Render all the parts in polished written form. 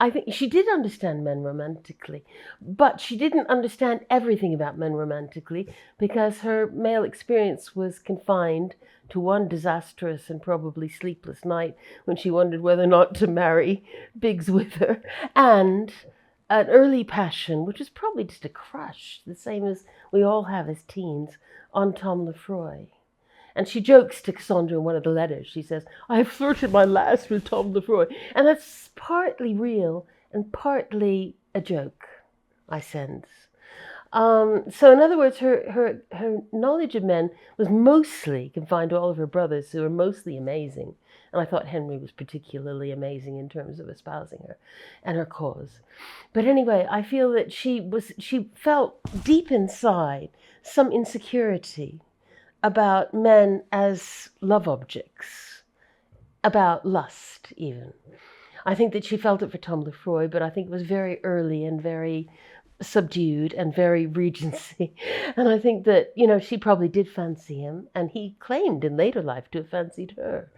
I think she did understand men romantically, but she didn't understand everything about men romantically because her male experience was confined to one disastrous and probably sleepless night when she wondered whether or not to marry Biggs Wither, and an early passion, which was probably just a crush, the same as we all have as teens, on Tom Lefroy. And she jokes to Cassandra in one of the letters. She says, I have flirted my last with Tom Lefroy. And that's partly real and partly a joke, I sense. So in other words, her knowledge of men was mostly confined to all of her brothers, who were mostly amazing. And I thought Henry was particularly amazing in terms of espousing her and her cause. But anyway, I feel that she felt deep inside some insecurity about men as love objects, about lust even. I think that she felt it for Tom Lefroy, but I think it was very early and very subdued and very Regency. And I think that, she probably did fancy him, and he claimed in later life to have fancied her,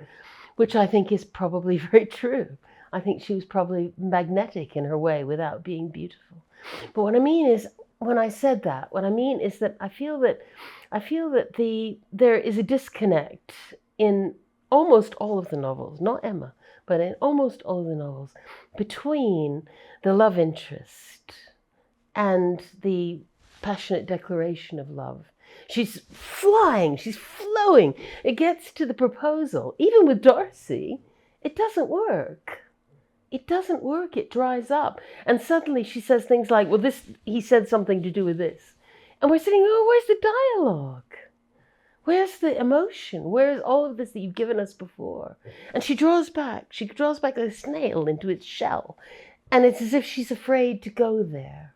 which I think is probably very true. I think she was probably magnetic in her way without being beautiful. But what I mean is, when I said that, what I mean is that I feel that there is a disconnect in almost all of the novels, not Emma, but in almost all of the novels, between the love interest and the passionate declaration of love. She's flying, she's flowing. It gets to the proposal. Even with Darcy, it doesn't work. It doesn't work, it dries up. And suddenly she says things like, well, he said something to do with this. And we're sitting, where's the dialogue? Where's the emotion? Where's all of this that you've given us before? And she draws back like a snail into its shell. And it's as if she's afraid to go there.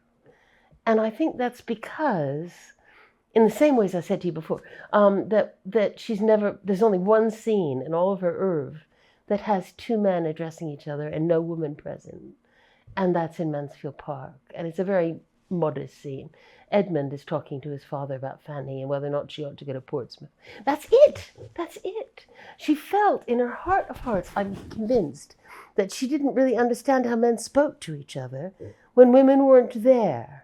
And I think that's because, in the same ways I said to you before, that there's only one scene in all of her oeuvre that has two men addressing each other and no woman present. And that's in Mansfield Park. And it's a very modest scene. Edmund is talking to his father about Fanny and whether or not she ought to go to Portsmouth. That's it. That's it. She felt in her heart of hearts, I'm convinced, that she didn't really understand how men spoke to each other when women weren't there.